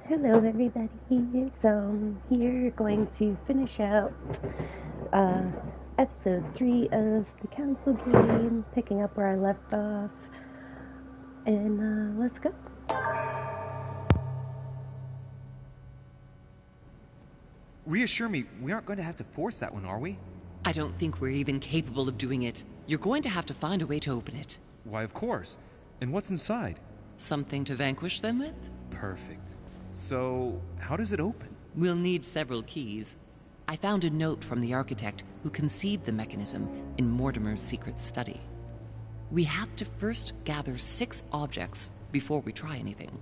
Hello, everybody. So, here going to finish out uh, episode 3 of the council game, picking up where I left off. And let's go. Reassure me, we aren't going to have to force that one, are we? I don't think we're even capable of doing it. You're going to have to find a way to open it. Why, of course. And what's inside? Something to vanquish them with? Perfect. So, how does it open? We'll need several keys. I found a note from the architect who conceived the mechanism in Mortimer's secret study. We have to first gather 6 objects before we try anything.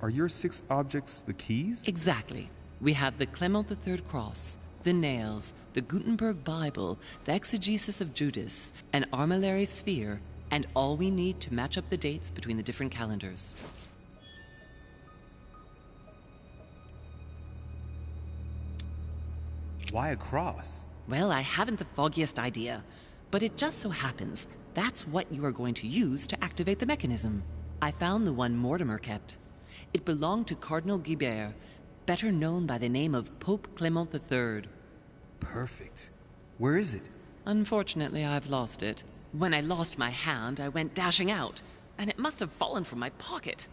Are your 6 objects the keys? Exactly. We have the Clement III cross, the nails, the Gutenberg Bible, the exegesis of Judas, an armillary sphere, and all we need to match up the dates between the different calendars. Why a cross? Well, I haven't the foggiest idea, but it just so happens that's what you are going to use to activate the mechanism. I found the one Mortimer kept. It belonged to Cardinal Guibert, better known by the name of Pope Clement III. Perfect. Where is it? Unfortunately, I've lost it. When I lost my hand, I went dashing out, and it must have fallen from my pocket.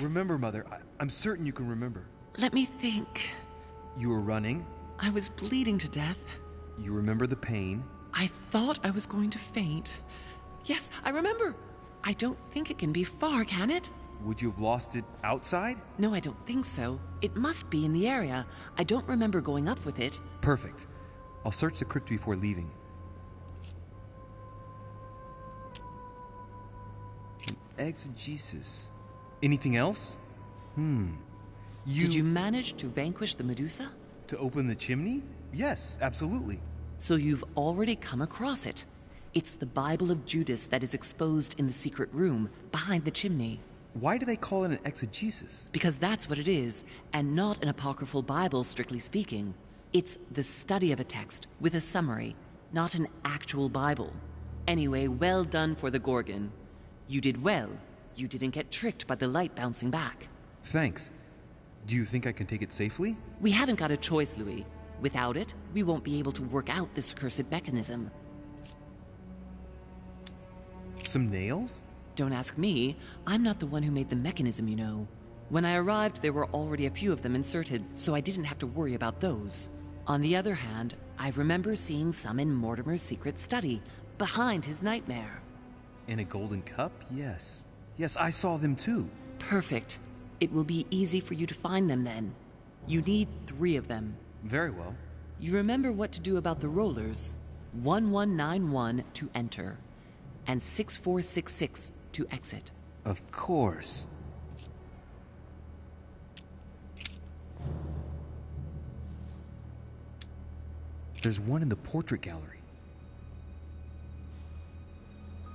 Remember, Mother. I'm certain you can remember. Let me think. You were running. I was bleeding to death. You remember the pain. I thought I was going to faint. Yes, I remember. I don't think it can be far, can it? Would you have lost it outside? No, I don't think so. It must be in the area. I don't remember going up with it. Perfect. I'll search the crypt before leaving. An exegesis. Anything else? Did you manage to vanquish the Medusa? To open the chimney? Yes, absolutely. So you've already come across it. It's the Bible of Judas that is exposed in the secret room behind the chimney. Why do they call it an exegesis? Because that's what it is, and not an apocryphal Bible, strictly speaking. It's the study of a text with a summary, not an actual Bible. Anyway, well done for the Gorgon. You did well. You didn't get tricked by the light bouncing back. Thanks. Do you think I can take it safely? We haven't got a choice, Louis. Without it, we won't be able to work out this cursed mechanism. Some nails? Don't ask me. I'm not the one who made the mechanism, you know. When I arrived, there were already a few of them inserted, so I didn't have to worry about those. On the other hand, I remember seeing some in Mortimer's secret study, behind his nightmare. In a golden cup? Yes. Yes, I saw them too. Perfect. It will be easy for you to find them then. You need 3 of them. Very well. You remember what to do about the rollers. 1191 to enter, and 6466 to exit. Of course. There's one in the portrait gallery.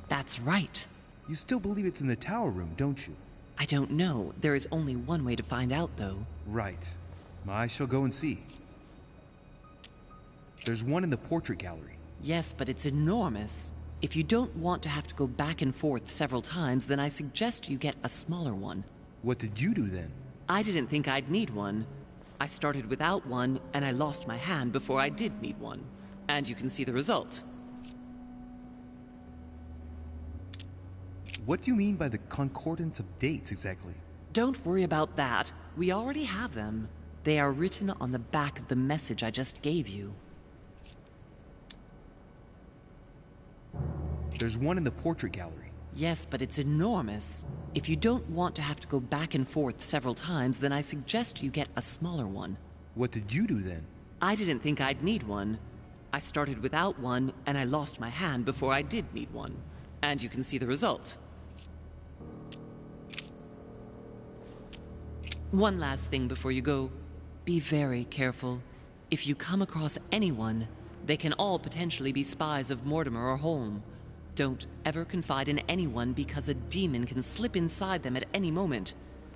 That's right. You still believe it's in the tower room, don't you? I don't know. There is only one way to find out, though. Right. I shall go and see. There's one in the portrait gallery. Yes, but it's enormous. If you don't want to have to go back and forth several times, then I suggest you get a smaller one. What did you do then? I didn't think I'd need one. I started without one, and I lost my hand before I did need one. And you can see the result. What do you mean by the concordance of dates exactly? Don't worry about that. We already have them. They are written on the back of the message I just gave you. There's one in the portrait gallery. Yes, but it's enormous. If you don't want to have to go back and forth several times, then I suggest you get a smaller one. What did you do then? I didn't think I'd need one. I started without one, and I lost my hand before I did need one. And you can see the result. One last thing before you go. Be very careful. If you come across anyone, they can all potentially be spies of Mortimer or Holm. Don't ever confide in anyone because a demon can slip inside them at any moment.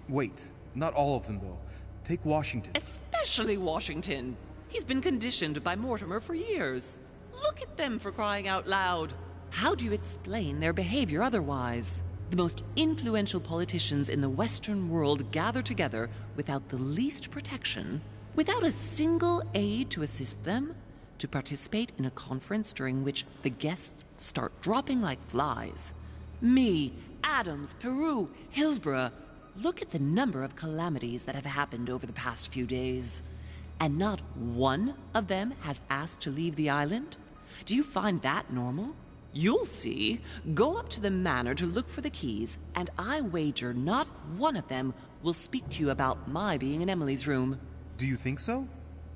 Wait, not all of them though. Take Washington. Especially Washington. He's been conditioned by Mortimer for years. Look at them, for crying out loud. How do you explain their behavior otherwise? The most influential politicians in the Western world gather together without the least protection, without a single aid to assist them, to participate in a conference during which the guests start dropping like flies. Me, Adams, Peru, Hillsborough. Look at the number of calamities that have happened over the past few days. And not one of them has asked to leave the island? Do you find that normal? You'll see. Go up to the manor to look for the keys, and I wager not one of them will speak to you about my being in Emily's room. Do you think so?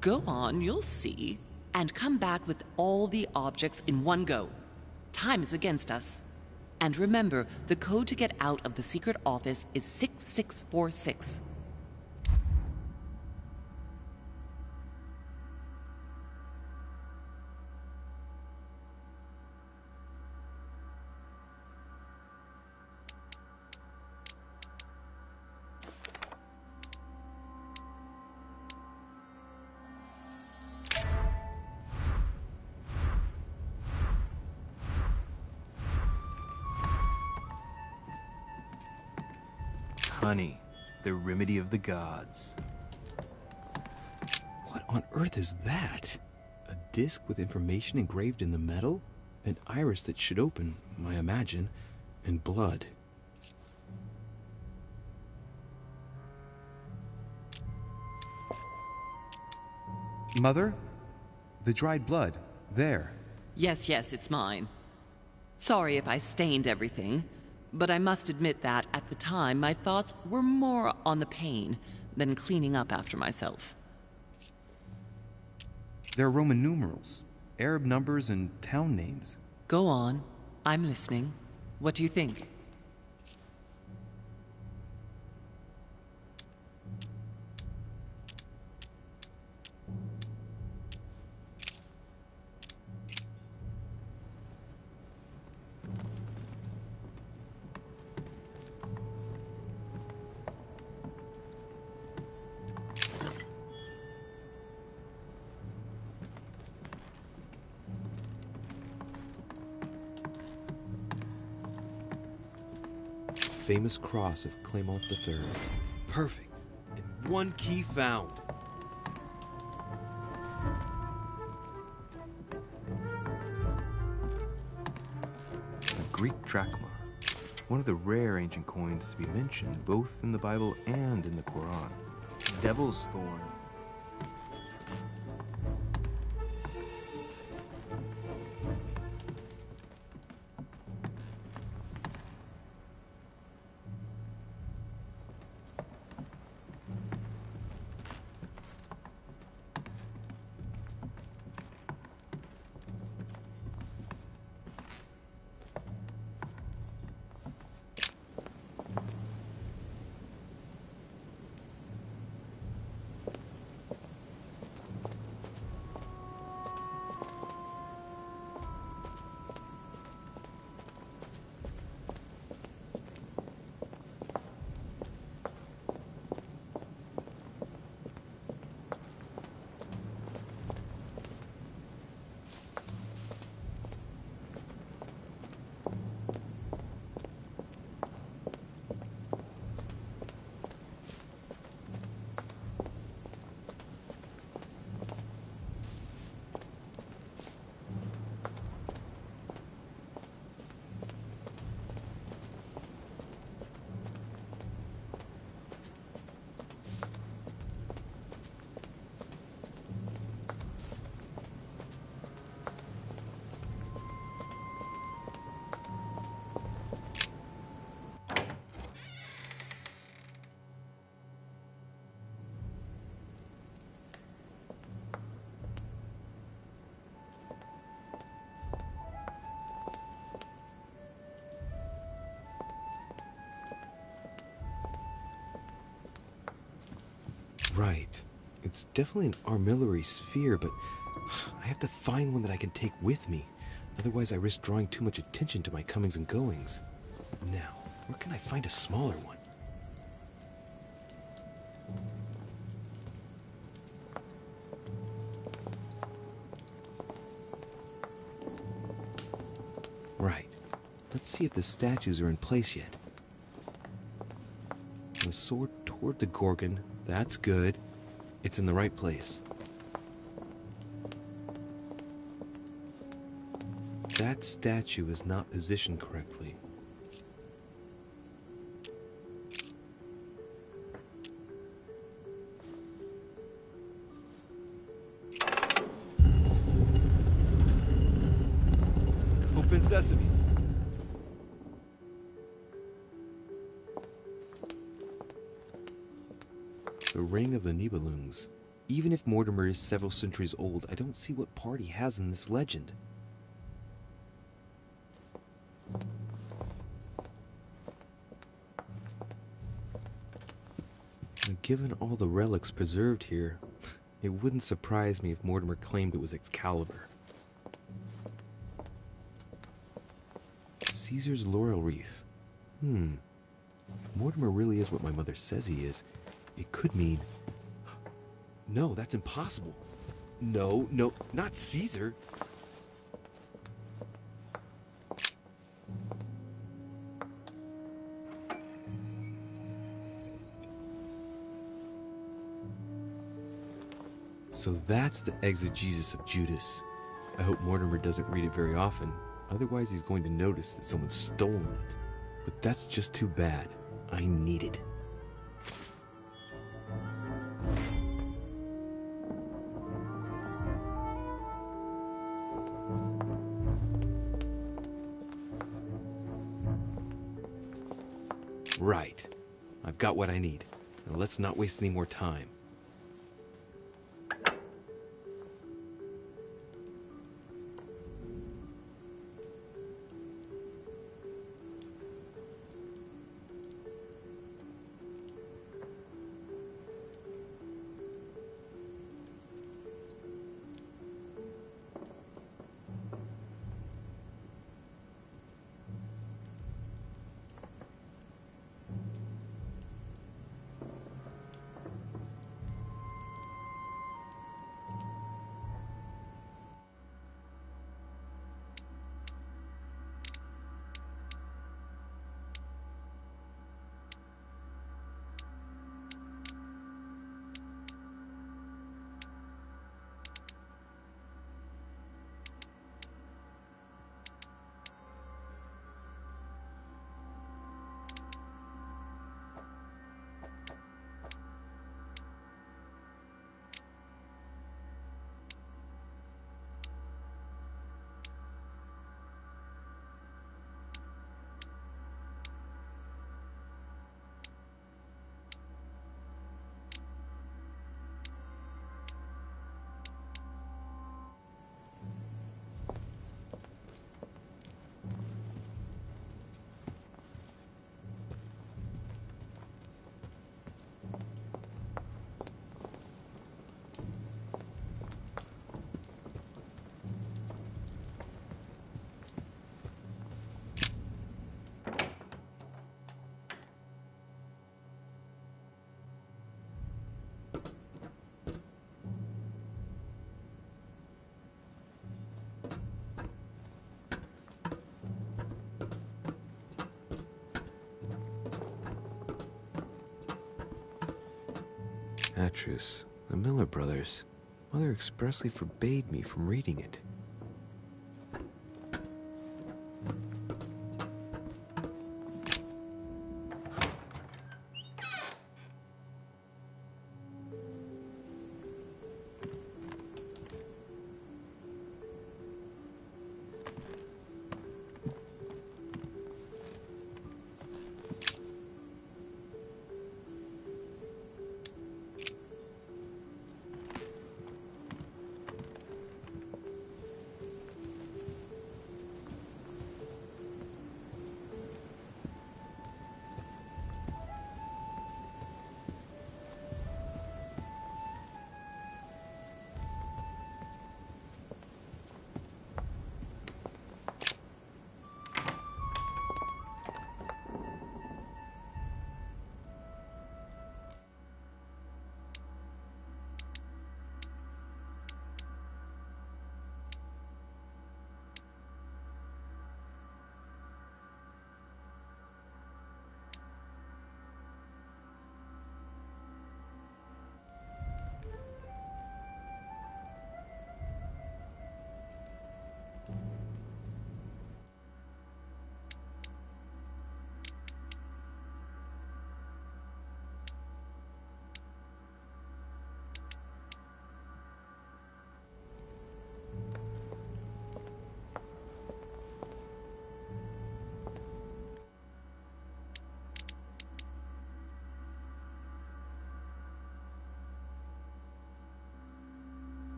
Go on, you'll see. And come back with all the objects in one go. Time is against us. And remember, the code to get out of the secret office is 6646. Honey, the remedy of the gods. What on earth is that? A disc with information engraved in the metal? An iris that should open, I imagine, and blood. Mother? The dried blood. There. Yes, it's mine. Sorry if I stained everything, but I must admit that, at the time, my thoughts were more on the pain than cleaning up after myself. They're Roman numerals, Arab numbers, and town names. Go on. I'm listening. What do you think? Famous cross of Clement III. Perfect. And one key found. A Greek drachma. One of the rare ancient coins to be mentioned both in the Bible and in the Quran. Devil's thorn. Right. It's definitely an armillary sphere, but I have to find one that I can take with me. Otherwise, I risk drawing too much attention to my comings and goings. Now, where can I find a smaller one? Right. Let's see if the statues are in place yet. The sword toward the Gorgon. That's good. It's in the right place. That statue is not positioned correctly. Open sesame. The Ring of the Nibelungs. Even if Mortimer is several centuries old, I don't see what part he has in this legend. And given all the relics preserved here, it wouldn't surprise me if Mortimer claimed it was Excalibur. Caesar's laurel wreath. If Mortimer really is what my mother says he is, it could mean... No, that's impossible. No, not Caesar. So that's the exegesis of Judas. I hope Mortimer doesn't read it very often, otherwise he's going to notice that someone's stolen it. But that's just too bad. I need it. Right. I've got what I need. Now let's not waste any more time. Atrus, the Miller brothers. Mother expressly forbade me from reading it.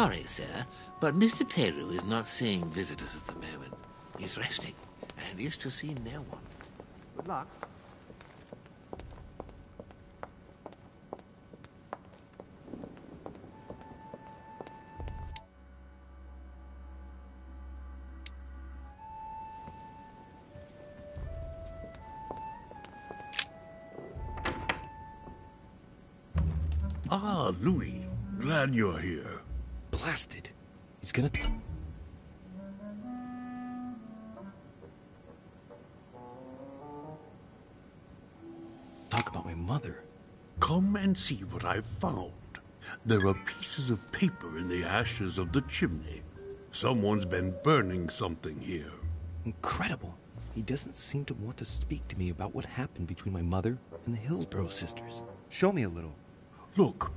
sorry, sir, but Mr. Peru is not seeing visitors at the moment. He's resting, and is to see no one. Good luck. Ah, Louis. Glad you're here. Blasted. He's gonna... talk about my mother. Come and see what I've found. There are pieces of paper in the ashes of the chimney. Someone's been burning something here. Incredible. He doesn't seem to want to speak to me about what happened between my mother and the Hillsborough sisters. Show me a little. Look,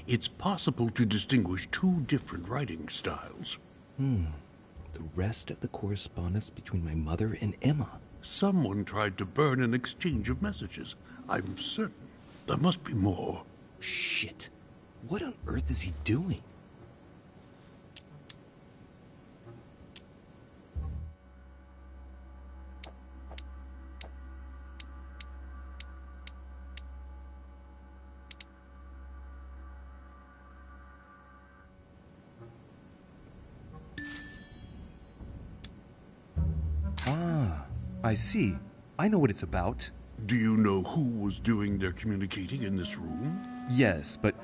it's possible to distinguish two different writing styles. The rest of the correspondence between my mother and Emma. Someone tried to burn an exchange of messages. I'm certain. There must be more. Shit. What on earth is he doing? Ah, I see. I know what it's about. Do you know who was doing their communicating in this room? Yes, but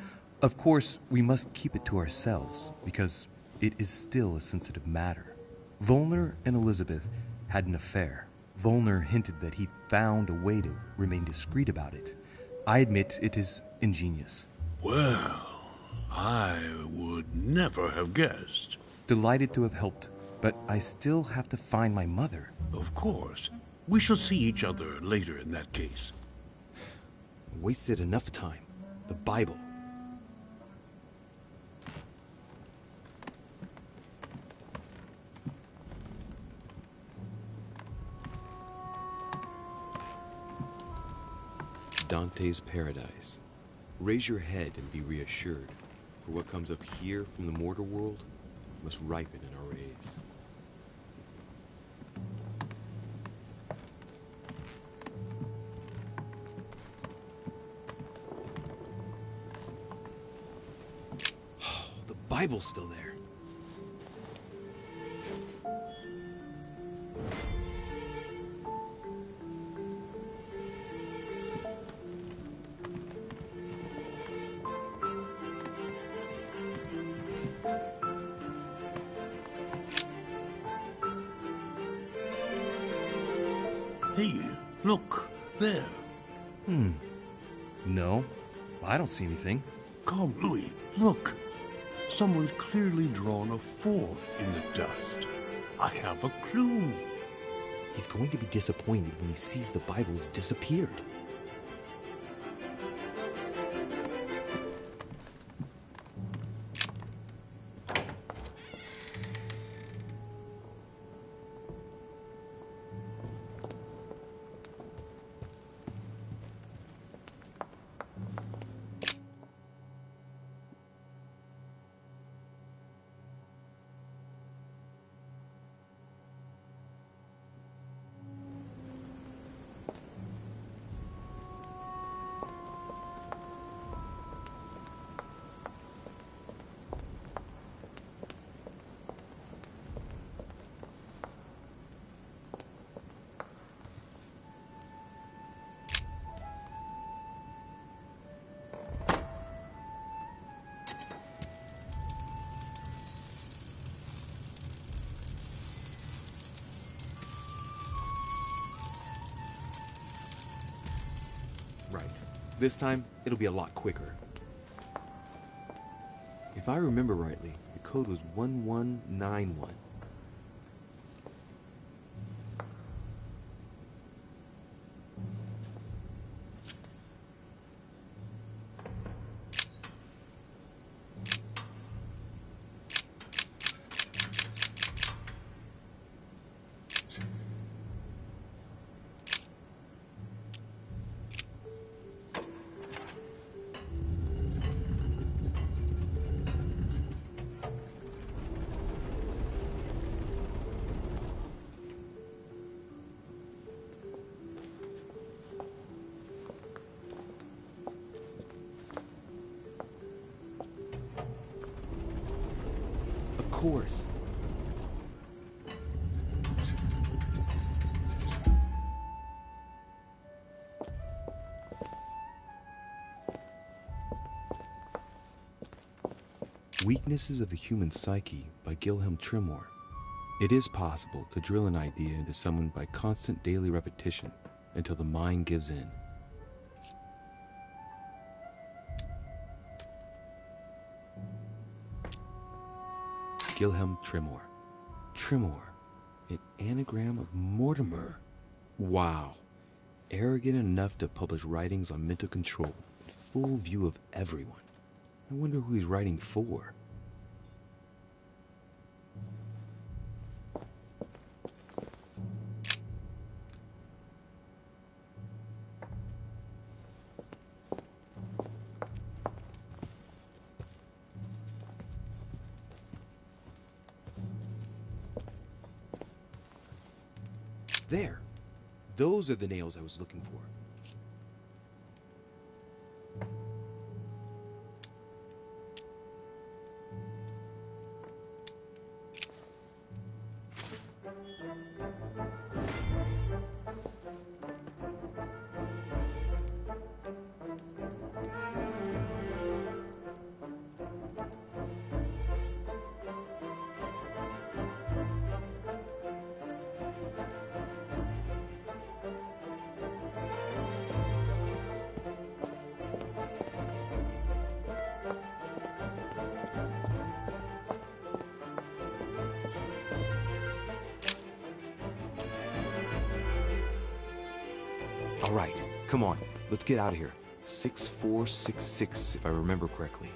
of course we must keep it to ourselves because it is still a sensitive matter. Volner and Elizabeth had an affair. Volner hinted that he found a way to remain discreet about it. I admit it is ingenious. Well, I would never have guessed. Delighted to have helped, but I still have to find my mother. Of course. We shall see each other later in that case. Wasted enough time. The Bible. Dante's Paradise. Raise your head and be reassured, for what comes up here from the mortal world must ripen in our rays. The Bible's still there. Hey, look, there. No, I don't see anything. Come, Louis, look. Someone's clearly drawn a 4 in the dust. I have a clue. He's going to be disappointed when he sees the Bible's disappeared. Right. This time, it'll be a lot quicker. If I remember rightly, the code was 1191. course. Weaknesses of the Human Psyche by LiLMiSMommy. It is possible to drill an idea into someone by constant daily repetition until the mind gives in. LiLMiSMommy. Trimor, an anagram of Mortimer. Wow. Arrogant enough to publish writings on mental control in full view of everyone. I wonder who he's writing for. There. Those are the nails I was looking for. All right, come on, let's get out of here. 6466, if I remember correctly.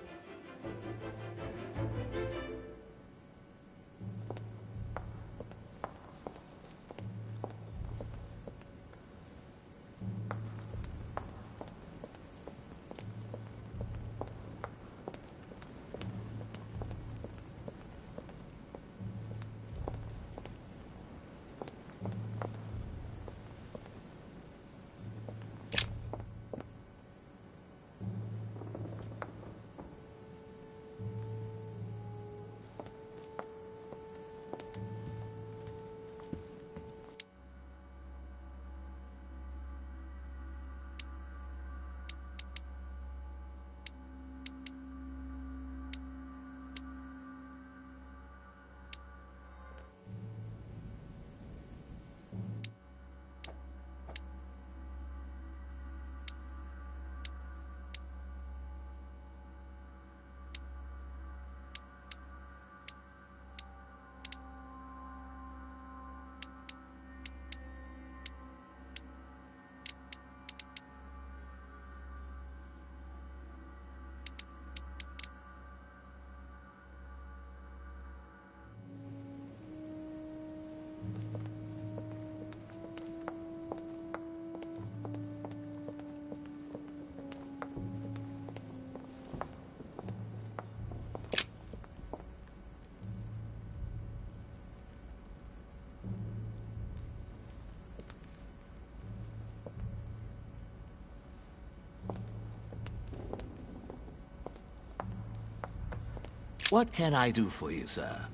What can I do for you, sir?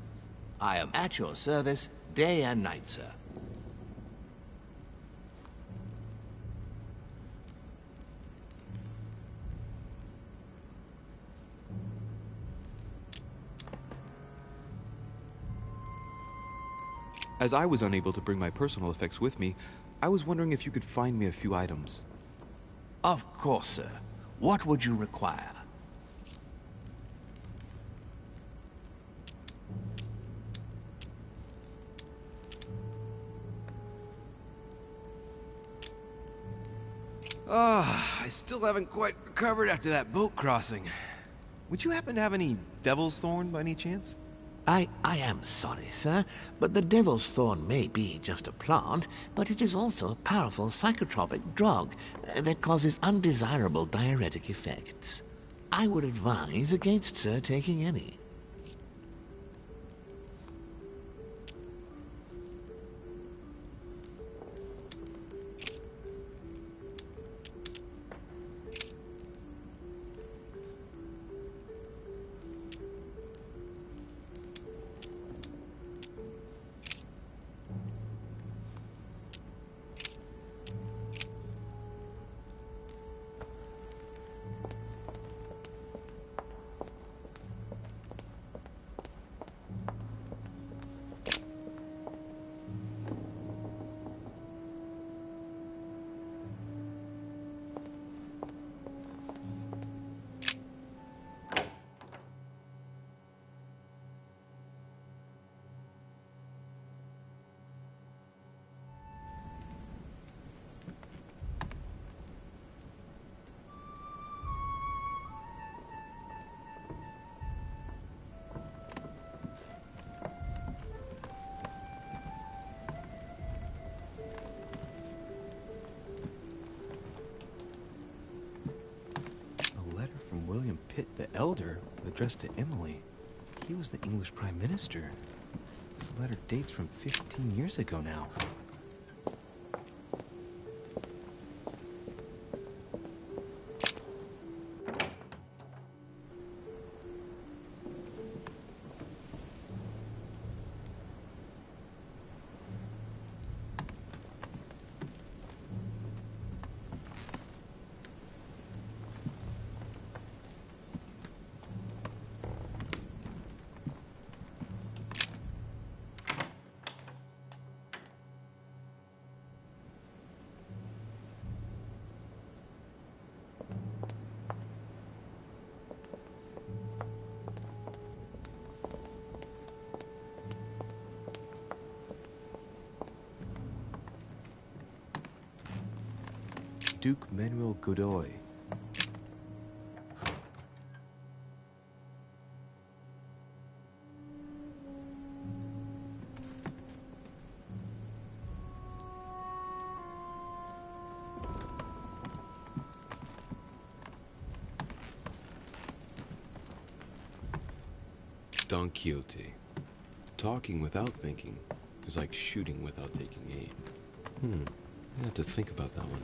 I am at your service day and night, sir. As I was unable to bring my personal effects with me, I was wondering if you could find me a few items. Of course, sir. What would you require? I still haven't quite recovered after that boat crossing. Would you happen to have any devil's thorn by any chance? I am sorry, sir, but the devil's thorn may be just a plant, but it is also a powerful psychotropic drug that causes undesirable diuretic effects. I would advise against, sir, taking any. her, addressed to Emily. He was the English Prime Minister. This letter dates from 15 years ago now. Duke Manuel Godoy. Don Quixote. Talking without thinking is like shooting without taking aim. I have to think about that one.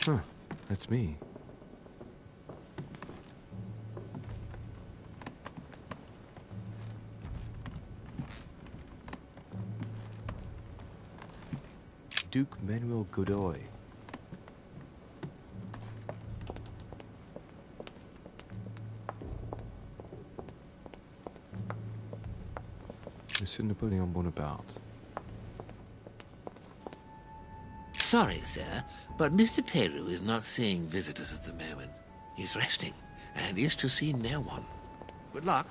Huh, that's me. Duke Manuel Godoy. Monsieur Napoleon Bonaparte. Sorry, sir, but Mr. Peru is not seeing visitors at the moment. He's resting, and is to see no one. Good luck.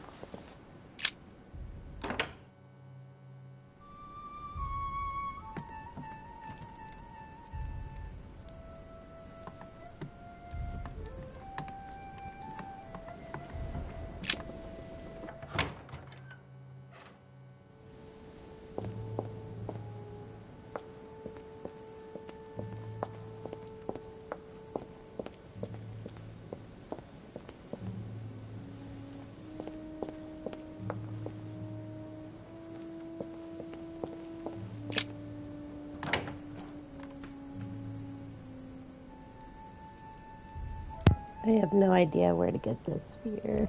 I have no idea where to get this sphere.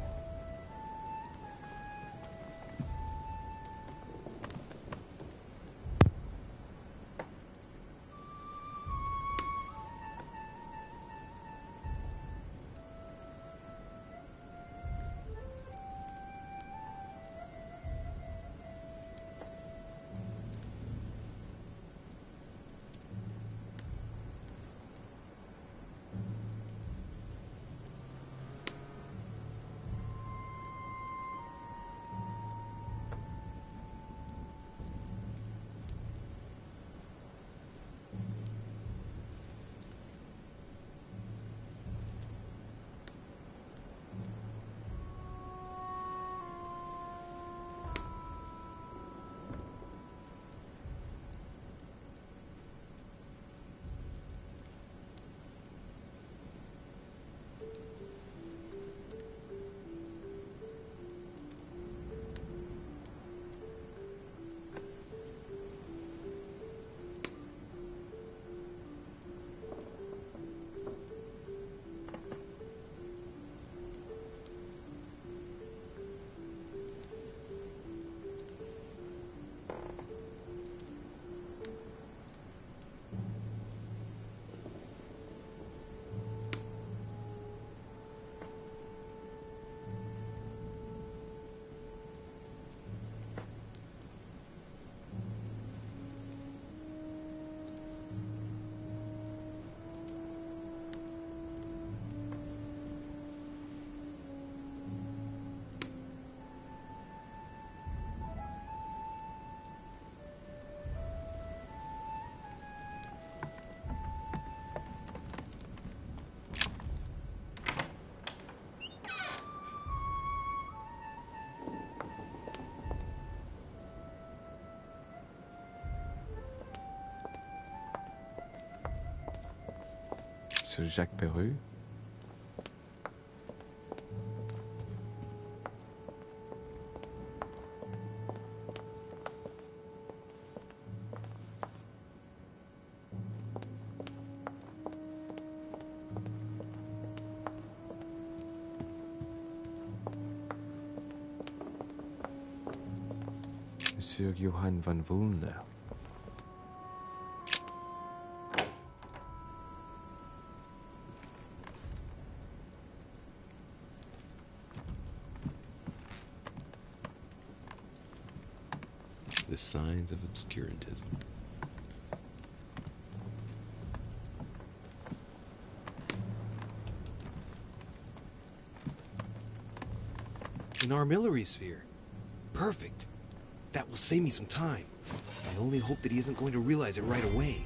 sur Jacques Perreux. Monsieur Johann von Wollner. The signs of obscurantism. An armillary sphere. Perfect. That will save me some time. I only hope that he isn't going to realize it right away.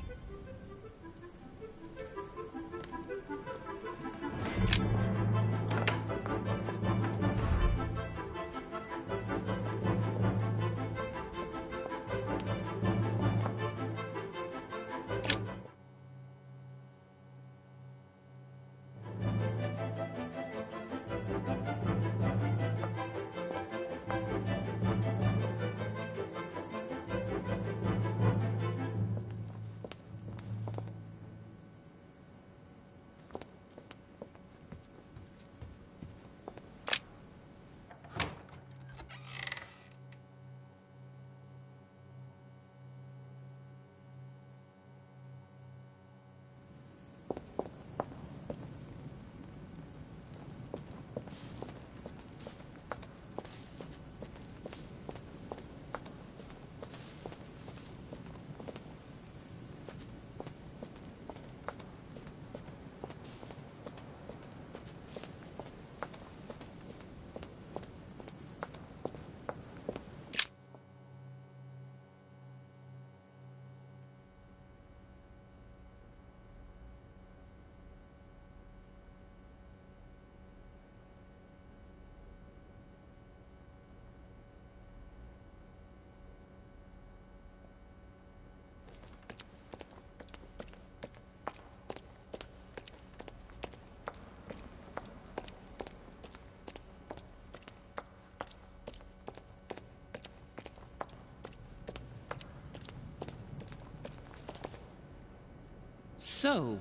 So,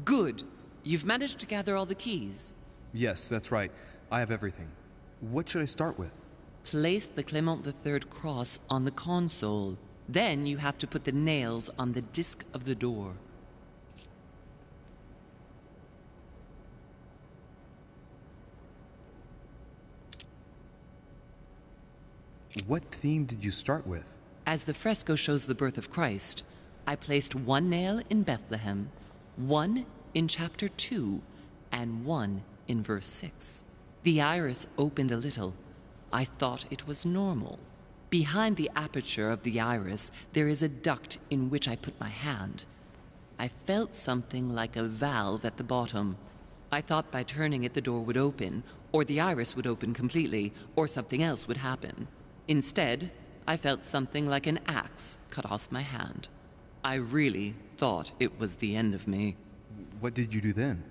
good. You've managed to gather all the keys. Yes, that's right. I have everything. What should I start with? Place the Clement III cross on the console. Then you have to put the nails on the disc of the door. What theme did you start with? As the fresco shows the birth of Christ, I placed one nail in Bethlehem, one in chapter 2, and one in verse 6. The iris opened a little. I thought it was normal. Behind the aperture of the iris, there is a duct in which I put my hand. I felt something like a valve at the bottom. I thought by turning it the door would open, or the iris would open completely, or something else would happen. Instead, I felt something like an axe cut off my hand. I really thought it was the end of me. What did you do then?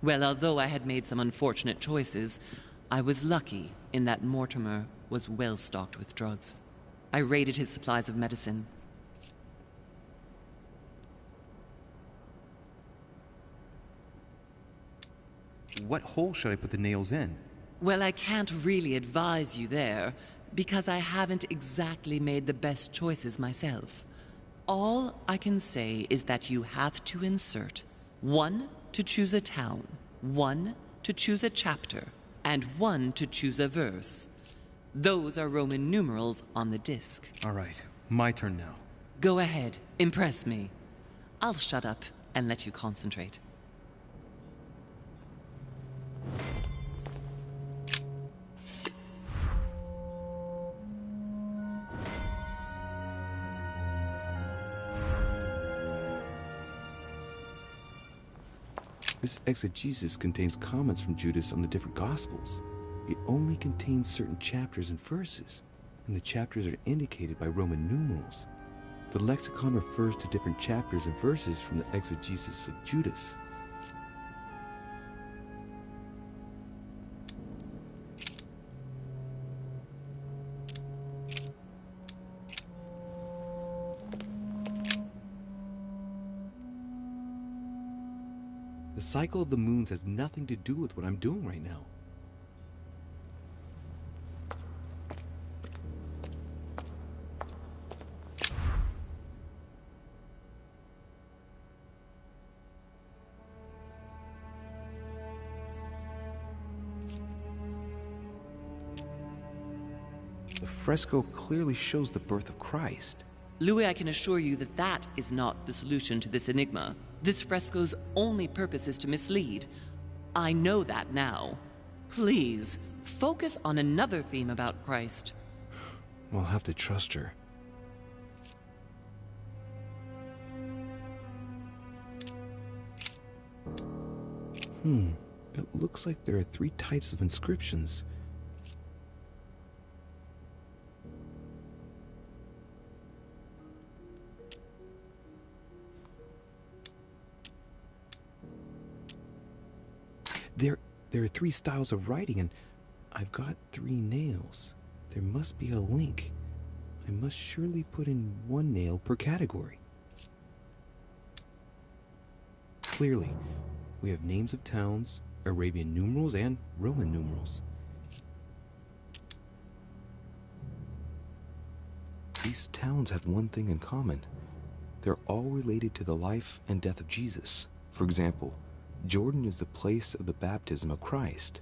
Well, although I had made some unfortunate choices, I was lucky in that Mortimer was well stocked with drugs. I raided his supplies of medicine. What hole should I put the nails in? Well, I can't really advise you there, because I haven't exactly made the best choices myself. All I can say is that you have to insert 1 to choose a town, 1 to choose a chapter, and 1 to choose a verse. Those are Roman numerals on the disc. All right, my turn now. Go ahead, impress me. I'll shut up and let you concentrate. This exegesis contains comments from Judas on the different Gospels. It only contains certain chapters and verses, and the chapters are indicated by Roman numerals. The lexicon refers to different chapters and verses from the exegesis of Judas. cycle of the moons has nothing to do with what I'm doing right now. The fresco clearly shows the birth of Christ. Louis, I can assure you that that is not the solution to this enigma. This fresco's only purpose is to mislead. I know that now. Please, focus on another theme about Christ. I'll have to trust her. It looks like there are 3 types of inscriptions. There are 3 styles of writing, and I've got 3 nails. There must be a link. I must surely put in 1 nail per category. Clearly, we have names of towns, Arabian numerals, and Roman numerals. These towns have one thing in common. They're all related to the life and death of Jesus. For example, Jordan is the place of the baptism of Christ.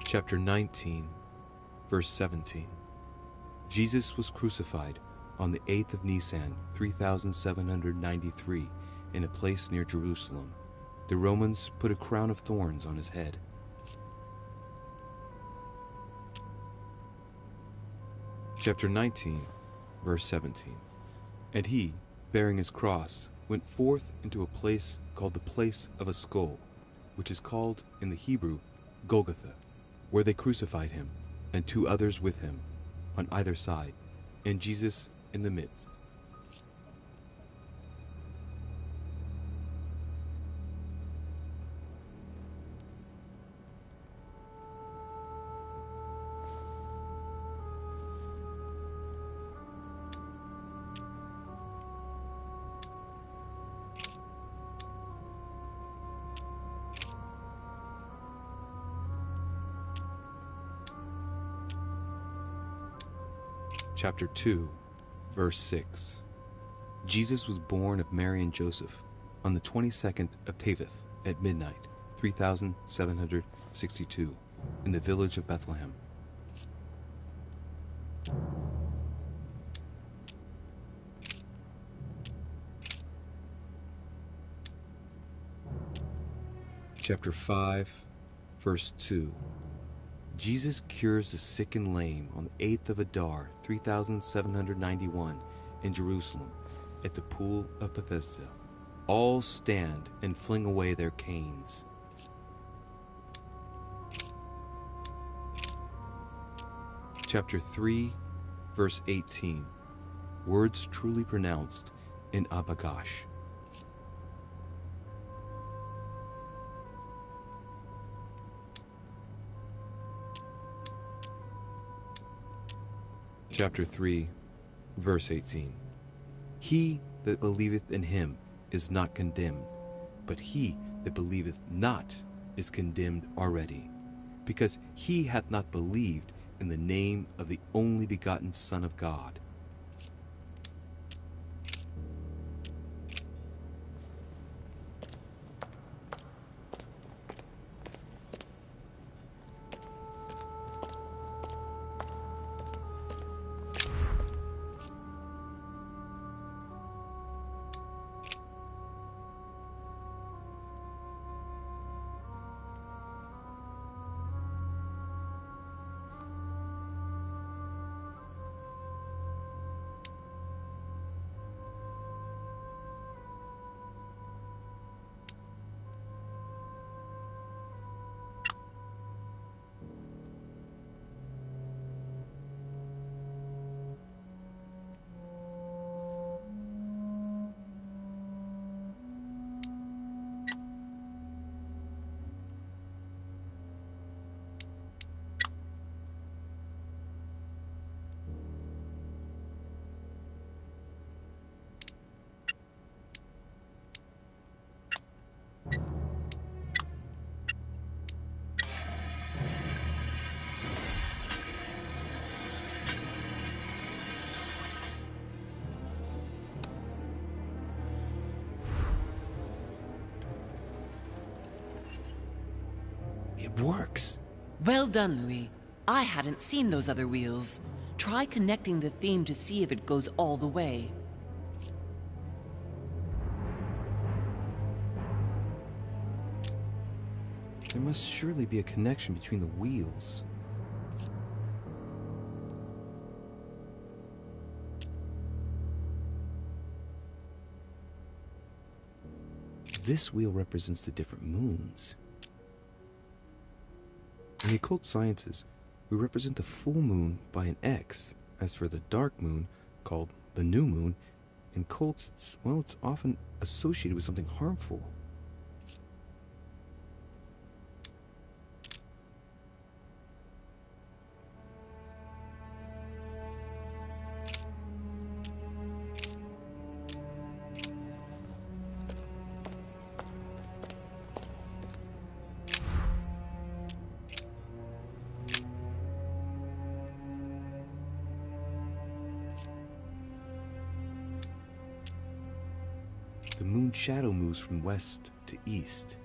Chapter 19, verse 17. Jesus was crucified on the 8th of Nisan, 3793, in a place near Jerusalem. The Romans put a crown of thorns on his head. Chapter 19, verse 17. And he, bearing his cross, went forth into a place called the place of a skull, which is called in the Hebrew Golgotha, where they crucified him, and 2 others with him, on either side, and Jesus in the midst. Chapter 2, verse 6. Jesus was born of Mary and Joseph on the 22nd of Teveth at midnight, 3762, in the village of Bethlehem. Chapter 5, verse 2. Jesus cures the sick and lame on the 8th of Adar, 3791, in Jerusalem, at the pool of Bethesda. All stand and fling away their canes. Chapter 3, verse 18. Words truly pronounced in Abagash. Chapter 3, verse 18. He that believeth in him is not condemned, but he that believeth not is condemned already, because he hath not believed in the name of the only begotten Son of God. works. Well done, Louis. I hadn't seen those other wheels. Try connecting the theme to see if it goes all the way. There must surely be a connection between the wheels. This wheel represents the different moons. In the occult sciences, we represent the full moon by an X. As for the dark moon, called the new moon, in cults, it's often associated with something harmful. The moon's shadow moves from west to east.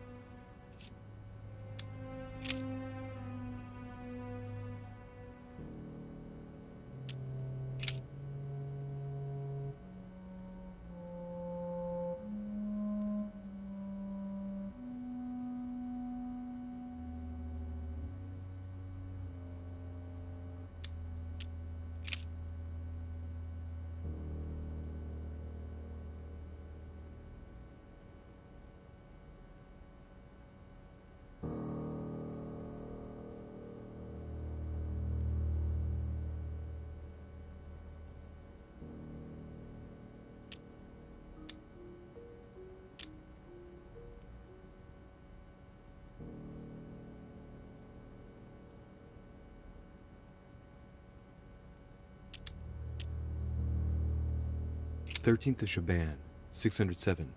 The 13th of Shaban, 607,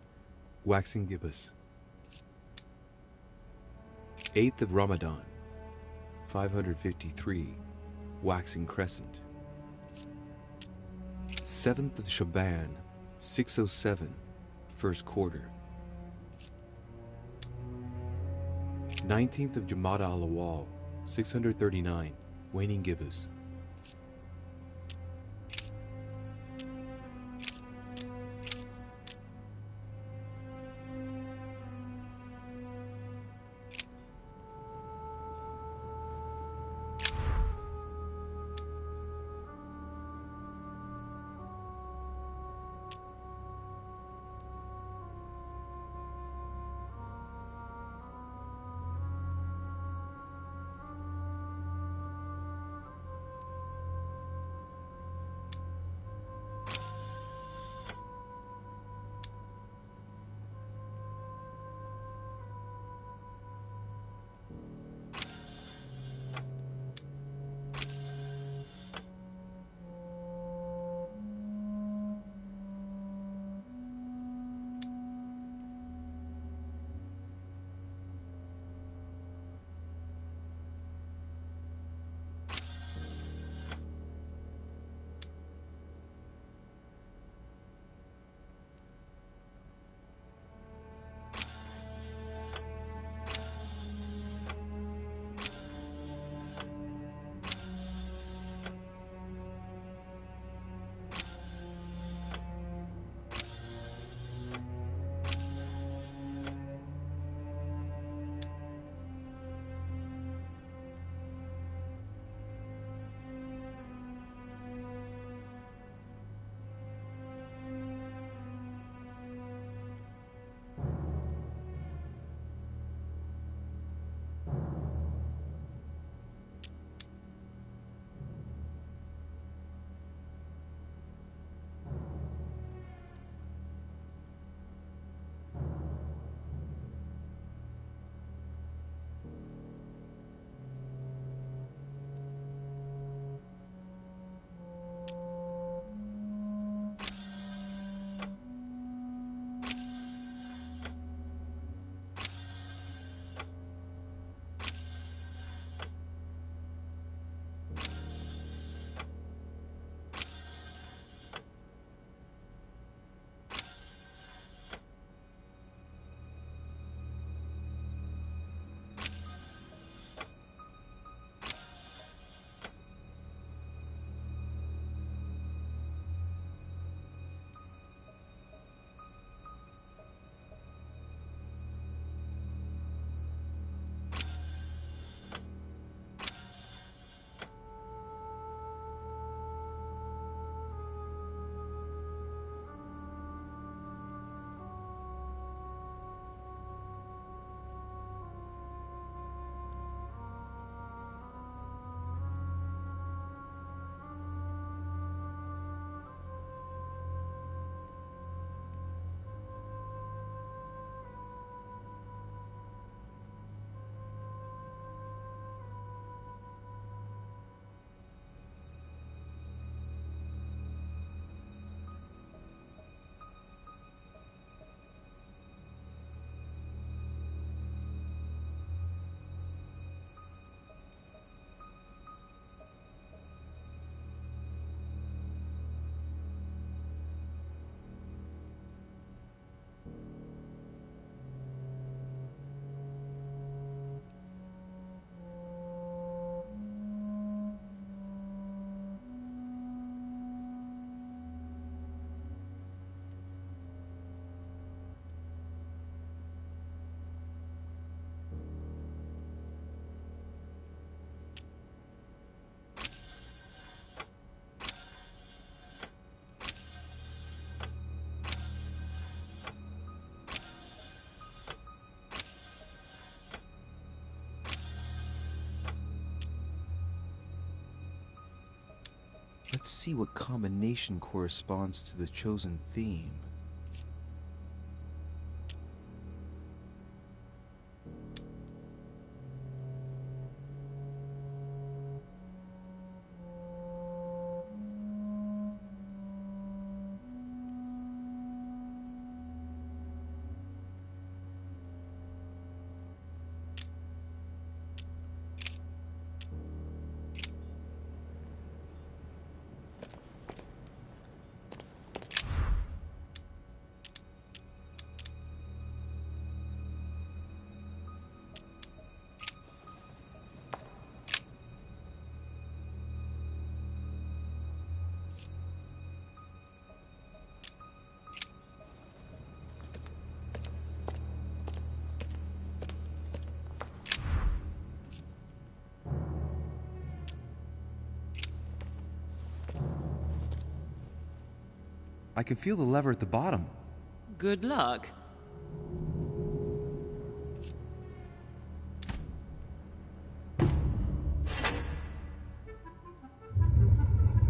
waxing gibbous. 8th of Ramadan, 553, waxing crescent. 7th of Shaban, 607, first quarter. 19th of Jumada al-Awwal, 639, waning gibbous. Let's see what combination corresponds to the chosen theme. I can feel the lever at the bottom. Good luck.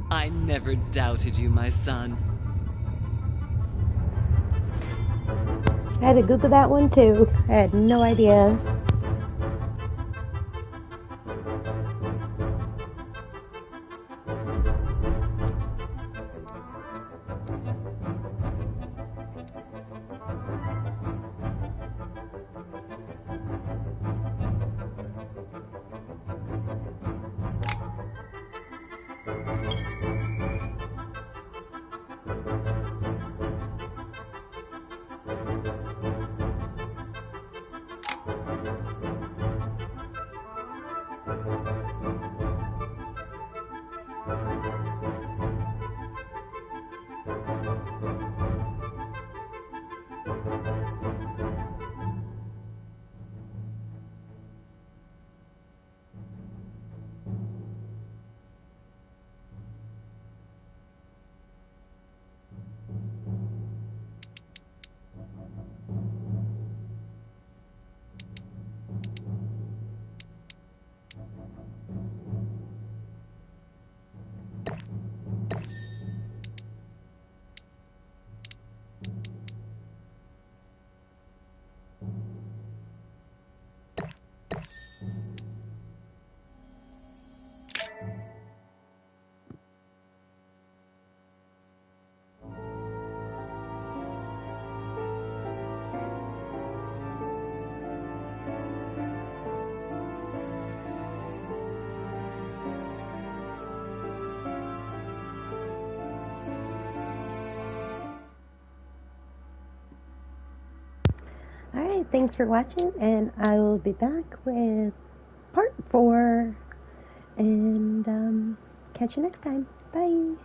I never doubted you, my son. I had to Google that one too. I had no idea. Alright, thanks for watching, and I will be back with part 4. And catch you next time. Bye.